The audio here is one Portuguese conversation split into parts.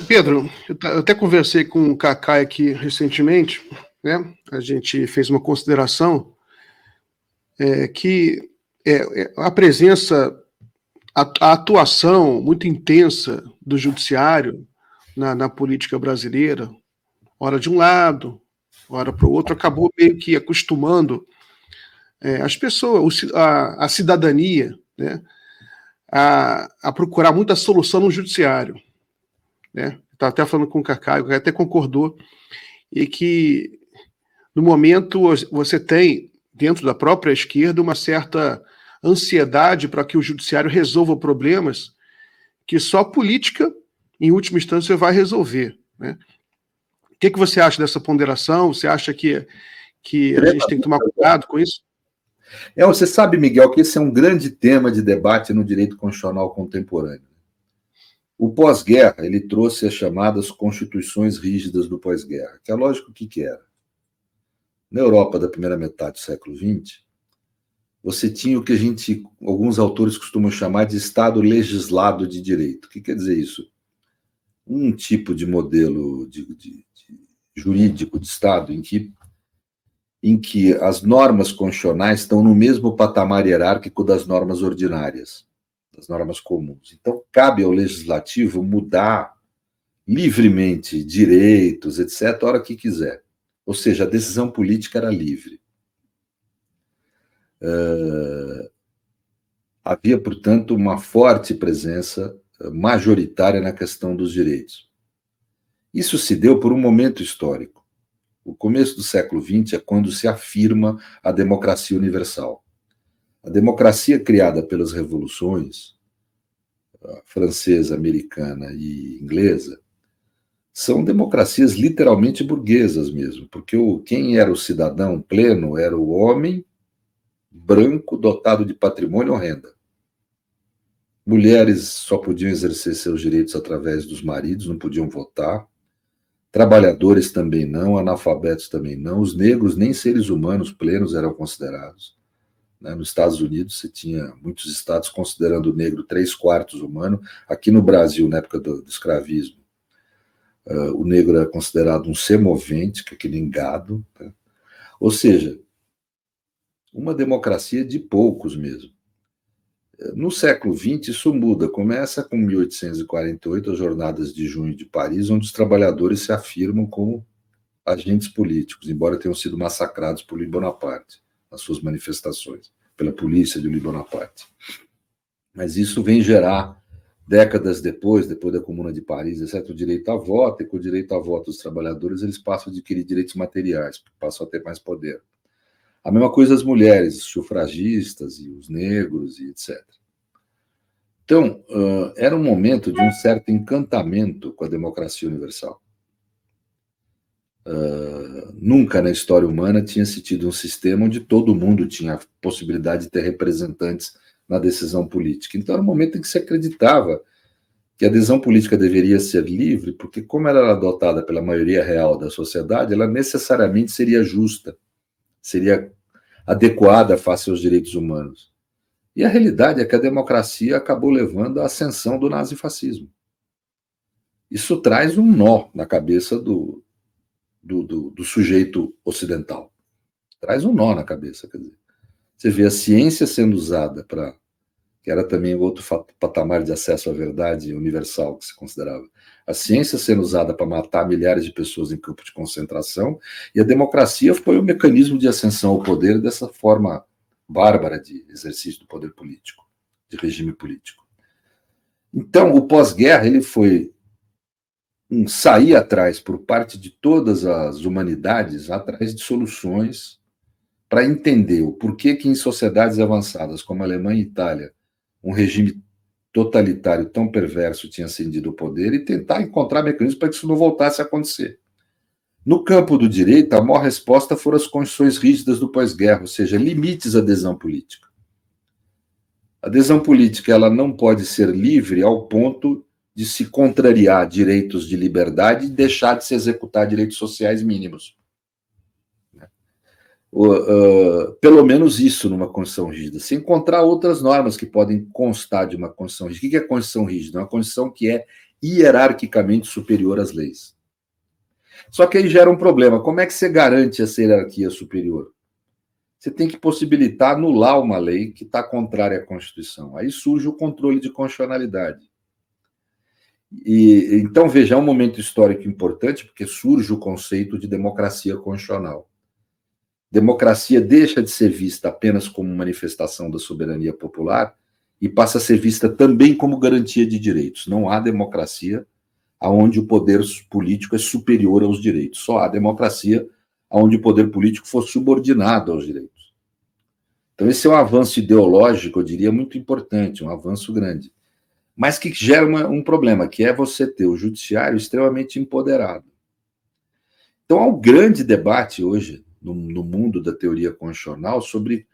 Pedro, eu até conversei com o Cacai aqui recentemente, né? A gente fez uma consideração que a presença, a atuação muito intensa do judiciário na política brasileira, ora de um lado, ora para o outro, acabou meio que acostumando as pessoas, a cidadania, né, a procurar muita solução no judiciário. Né? Estava até falando com o Cacai até concordou, e que no momento você tem, dentro da própria esquerda, uma certa ansiedade para que o judiciário resolva problemas que só a política, em última instância, vai resolver. Né? O que você acha dessa ponderação? Você acha que a gente tem que tomar cuidado com isso? Você sabe, Miguel, que esse é um grande tema de debate no direito constitucional contemporâneo. O pós-guerra, ele trouxe as chamadas constituições rígidas do pós-guerra, que é lógico o que era. Na Europa da primeira metade do século XX, você tinha o que alguns autores costumam chamar de Estado legislado de direito. O que quer dizer isso? Um tipo de modelo jurídico de Estado em que as normas constitucionais estão no mesmo patamar hierárquico das normas ordinárias, das normas comuns. Então, cabe ao legislativo mudar livremente direitos, etc., a hora que quiser. Ou seja, a decisão política era livre. Havia, portanto, uma forte presença majoritária na questão dos direitos. Isso se deu por um momento histórico. O começo do século XX é quando se afirma a democracia universal. A democracia criada pelas revoluções, francesa, americana e inglesa, são democracias literalmente burguesas mesmo, porque quem era o cidadão pleno era o homem branco dotado de patrimônio ou renda. Mulheres só podiam exercer seus direitos através dos maridos, não podiam votar. Trabalhadores também não, analfabetos também não. Os negros, nem seres humanos plenos eram considerados. Nos Estados Unidos, você tinha muitos estados considerando o negro 3/4 humano. Aqui no Brasil, na época do escravismo, o negro era considerado um semovente, que é que nem gado. Né? Ou seja, uma democracia de poucos mesmo. No século XX, isso muda. Começa com 1848, as Jornadas de Junho de Paris, onde os trabalhadores se afirmam como agentes políticos, embora tenham sido massacrados por Louis Bonaparte nas suas manifestações, pela polícia de Louis Bonaparte. Mas isso vem gerar, décadas depois da Comuna de Paris, etc., o direito a voto, e com o direito a voto dos trabalhadores, eles passam a adquirir direitos materiais, passam a ter mais poder. A mesma coisa as mulheres, os sufragistas e os negros e etc. Então, era um momento de um certo encantamento com a democracia universal. Nunca na história humana tinha se tido um sistema onde todo mundo tinha a possibilidade de ter representantes na decisão política. Então, era um momento em que se acreditava que a decisão política deveria ser livre, porque como ela era adotada pela maioria real da sociedade, ela necessariamente seria justa, seria adequada face aos direitos humanos. E a realidade é que a democracia acabou levando à ascensão do nazifascismo. Isso traz um nó na cabeça do sujeito ocidental. Traz um nó na cabeça. Quer dizer, você vê a ciência sendo usada para... que era também outro patamar de acesso à verdade universal que se considerava. A ciência sendo usada para matar milhares de pessoas em campo de concentração, e a democracia foi o mecanismo de ascensão ao poder dessa forma bárbara de exercício do poder político, de regime político. Então, o pós-guerra ele foi sair atrás, por parte de todas as humanidades, atrás de soluções para entender o porquê que em sociedades avançadas como a Alemanha e a Itália, um regime totalitário tão perverso tinha ascendido ao poder, e tentar encontrar mecanismos para que isso não voltasse a acontecer. No campo do direito, a maior resposta foram as condições rígidas do pós-guerra, ou seja, limites à adesão política. A adesão política ela não pode ser livre ao ponto de se contrariar direitos de liberdade e deixar de se executar direitos sociais mínimos. Pelo menos isso numa Constituição rígida. Se encontrar outras normas que podem constar de uma Constituição rígida. O que é Constituição rígida? Uma Constituição que é hierarquicamente superior às leis. Só que aí gera um problema. Como é que você garante essa hierarquia superior? Você tem que possibilitar anular uma lei que está contrária à Constituição. Aí surge o controle de constitucionalidade. E então, veja, é um momento histórico importante, porque surge o conceito de democracia constitucional. Democracia deixa de ser vista apenas como manifestação da soberania popular e passa a ser vista também como garantia de direitos. Não há democracia onde o poder político é superior aos direitos. Só há democracia onde o poder político for subordinado aos direitos. Então, esse é um avanço ideológico, eu diria, muito importante, um avanço grande. Mas que gera um problema, que é você ter o judiciário extremamente empoderado. Então, há um grande debate hoje no mundo da teoria constitucional sobre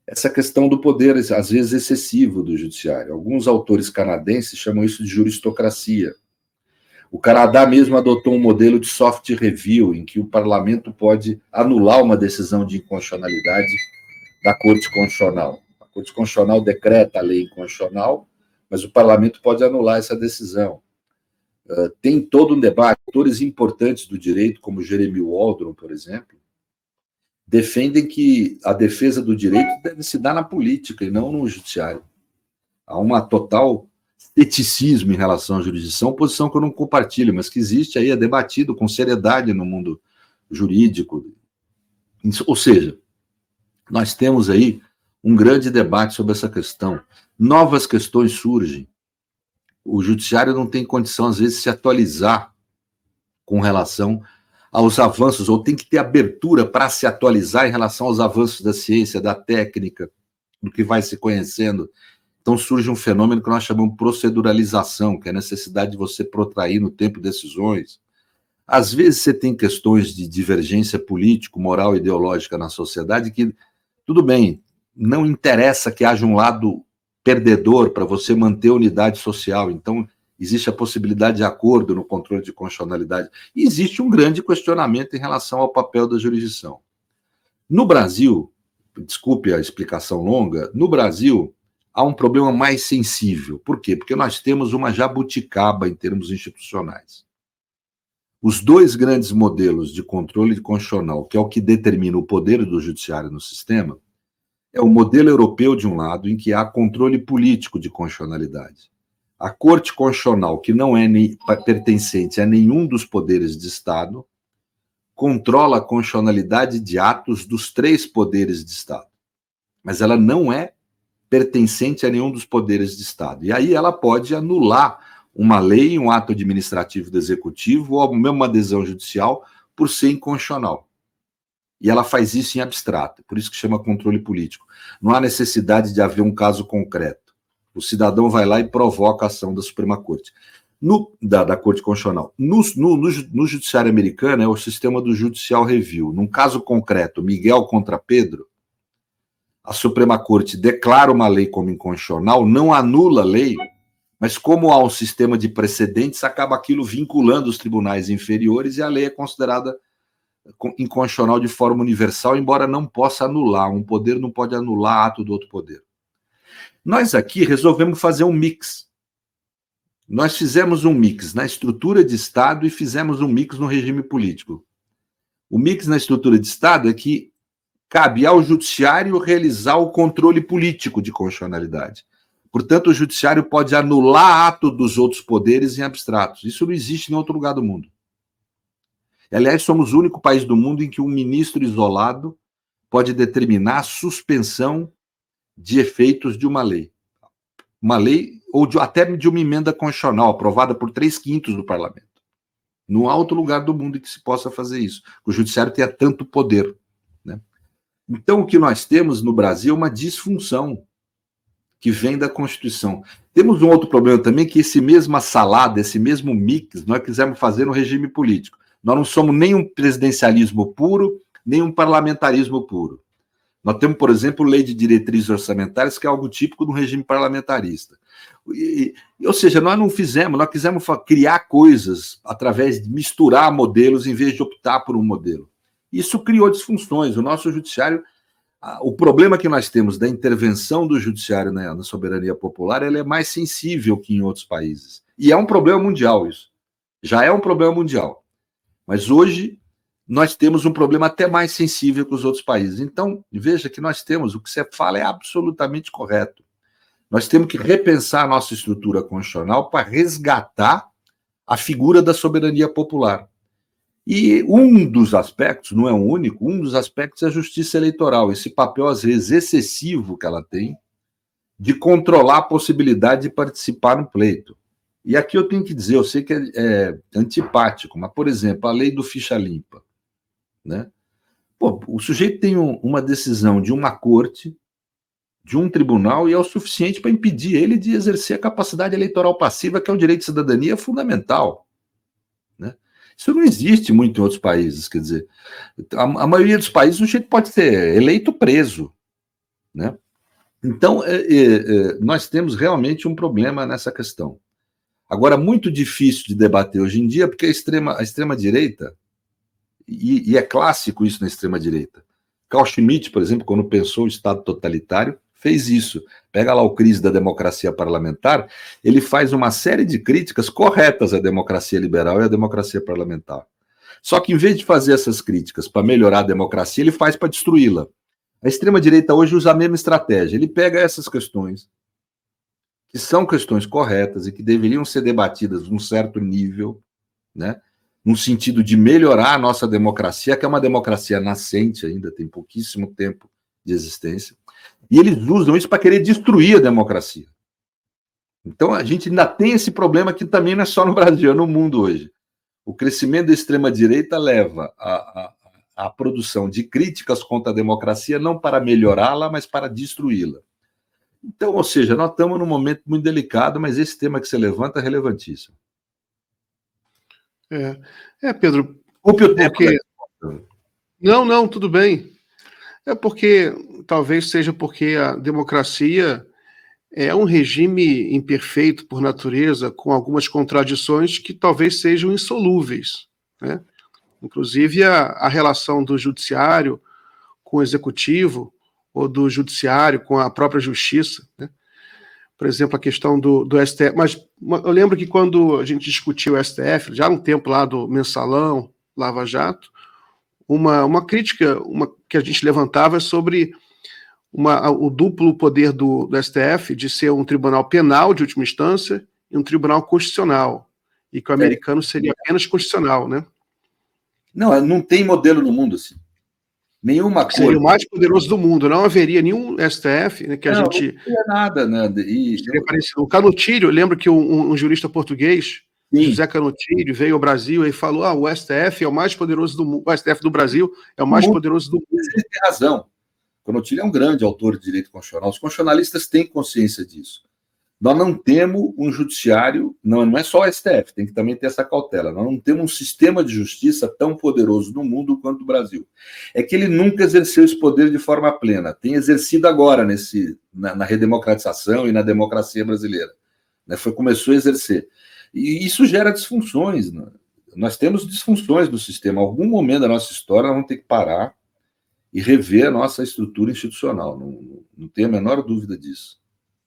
essa questão do poder, às vezes, excessivo do judiciário. Alguns autores canadenses chamam isso de juristocracia. O Canadá mesmo adotou um modelo de soft review, em que o parlamento pode anular uma decisão de inconstitucionalidade da Corte Constitucional. A Corte Constitucional decreta a lei inconstitucional, mas o parlamento pode anular essa decisão. Tem todo um debate. Autores importantes do direito, como Jeremy Waldron, por exemplo, defendem que a defesa do direito deve se dar na política e não no judiciário. Há uma total ceticismo em relação à jurisdição, posição que eu não compartilho, mas que existe aí, é debatido com seriedade no mundo jurídico. Ou seja, nós temos aí um grande debate sobre essa questão. Novas questões surgem. O judiciário não tem condição, às vezes, de se atualizar com relação aos avanços, ou tem que ter abertura para se atualizar em relação aos avanços da ciência, da técnica, do que vai se conhecendo. Então surge um fenômeno que nós chamamos de proceduralização, que é a necessidade de você protrair no tempo decisões. Às vezes você tem questões de divergência político, moral e ideológica na sociedade que, tudo bem, não interessa que haja um lado perdedor para você manter a unidade social. Então, existe a possibilidade de acordo no controle de constitucionalidade. E existe um grande questionamento em relação ao papel da jurisdição. No Brasil, desculpe a explicação longa, no Brasil há um problema mais sensível. Por quê? Porque nós temos uma jabuticaba em termos institucionais. Os dois grandes modelos de controle constitucional, que é o que determina o poder do judiciário no sistema, é o modelo europeu, de um lado, em que há controle político de constitucionalidade. A Corte Constitucional, que não é pertencente a nenhum dos poderes de Estado, controla a constitucionalidade de atos dos três poderes de Estado. Mas ela não é pertencente a nenhum dos poderes de Estado. E aí ela pode anular uma lei, um ato administrativo do Executivo, ou mesmo uma decisão judicial, por ser inconstitucional. E ela faz isso em abstrato, por isso que chama controle político. Não há necessidade de haver um caso concreto. O cidadão vai lá e provoca a ação da Suprema Corte. Da Corte Constitucional. No judiciário americano é o sistema do Judicial Review. Num caso concreto, Miguel contra Pedro, a Suprema Corte declara uma lei como inconstitucional, não anula a lei, mas como há um sistema de precedentes, acaba aquilo vinculando os tribunais inferiores e a lei é considerada inconstitucional de forma universal, embora não possa anular. Um poder não pode anular ato do outro poder. Nós aqui resolvemos fazer um mix. Nós fizemos um mix na estrutura de Estado e fizemos um mix no regime político. O mix na estrutura de Estado é que cabe ao judiciário realizar o controle político de constitucionalidade. Portanto, o judiciário pode anular ato dos outros poderes em abstratos. Isso não existe em outro lugar do mundo. Aliás, somos o único país do mundo em que um ministro isolado pode determinar a suspensão de efeitos de uma lei. Uma lei, ou até de uma emenda constitucional, aprovada por 3/5 do parlamento. Não há outro lugar do mundo em que se possa fazer isso. O judiciário tenha tanto poder. Né? Então, o que nós temos no Brasil é uma disfunção que vem da Constituição. Temos um outro problema também, que esse mesma salada, esse mesmo mix, nós quisemos fazer no regime político. Nós não somos nem um presidencialismo puro, nem um parlamentarismo puro. Nós temos, por exemplo, lei de diretrizes orçamentárias, que é algo típico do regime parlamentarista. Ou seja, nós não fizemos, nós quisemos criar coisas através de misturar modelos em vez de optar por um modelo. Isso criou disfunções. O nosso judiciário, o problema que nós temos da intervenção do judiciário na soberania popular, ele é mais sensível que em outros países. E é um problema mundial isso. Já é um problema mundial. Mas hoje nós temos um problema até mais sensível que os outros países. Então, veja que nós temos, o que você fala é absolutamente correto. Nós temos que repensar a nossa estrutura constitucional para resgatar a figura da soberania popular. E um dos aspectos, não é o único, um dos aspectos é a justiça eleitoral, esse papel, às vezes, excessivo que ela tem de controlar a possibilidade de participar no pleito. E aqui eu tenho que dizer, eu sei que é antipático, mas, por exemplo, a lei do ficha limpa, né? Pô, o sujeito tem uma decisão de uma corte, de um tribunal, e é o suficiente para impedir ele de exercer a capacidade eleitoral passiva, que é um direito de cidadania fundamental. Né? Isso não existe muito em outros países, quer dizer, a maioria dos países o sujeito pode ser eleito preso. Né? Então, nós temos realmente um problema nessa questão. Agora, muito difícil de debater hoje em dia, porque a extrema-direita, e é clássico isso na extrema-direita. Carl Schmitt, por exemplo, quando pensou o Estado totalitário, fez isso. Pega lá o Crise da Democracia Parlamentar, ele faz uma série de críticas corretas à democracia liberal e à democracia parlamentar. Só que, em vez de fazer essas críticas para melhorar a democracia, ele faz para destruí-la. A extrema-direita hoje usa a mesma estratégia. Ele pega essas questões, que são questões corretas e que deveriam ser debatidas num certo nível, né? No sentido de melhorar a nossa democracia, que é uma democracia nascente ainda, tem pouquíssimo tempo de existência, e eles usam isso para querer destruir a democracia. Então, a gente ainda tem esse problema que também não é só no Brasil, é no mundo hoje. O crescimento da extrema-direita leva à produção de críticas contra a democracia, não para melhorá-la, mas para destruí-la. Então, ou seja, nós estamos num momento muito delicado, mas esse tema que você levanta é relevantíssimo. Pedro. Porque... Não, tudo bem. É porque, talvez seja porque a democracia é um regime imperfeito por natureza, com algumas contradições que talvez sejam insolúveis, né? Inclusive a relação do judiciário com o executivo, ou do judiciário com a própria justiça, né? Por exemplo, a questão do STF. Mas eu lembro que quando a gente discutiu o STF, já no tempo lá do Mensalão, Lava Jato, uma crítica que a gente levantava sobre o duplo poder do STF de ser um tribunal penal de última instância e um tribunal constitucional, e que o americano seria apenas constitucional, né? Não tem modelo no mundo assim. Nenhuma coisa. Seria o mais poderoso do mundo. Não haveria nenhum STF, né, que a gente... Não teria nada, né? Seria parecido. O Canutilho, lembro que um jurista português, sim, José Canutilho, veio ao Brasil e falou: o STF é o mais poderoso do mundo. O STF do Brasil é o mais poderoso do mundo. Ele tem razão. Canutilho é um grande autor de direito constitucional. Os constitucionalistas têm consciência disso. Nós não temos um judiciário, não é só o STF, tem que também ter essa cautela. Nós não temos um sistema de justiça tão poderoso no mundo quanto o Brasil. É que ele nunca exerceu esse poder de forma plena. Tem exercido agora na redemocratização e na democracia brasileira. Né? Começou a exercer. E isso gera disfunções. Né? Nós temos disfunções do sistema. Em algum momento da nossa história, nós vamos ter que parar e rever a nossa estrutura institucional. Não tenho a menor dúvida disso.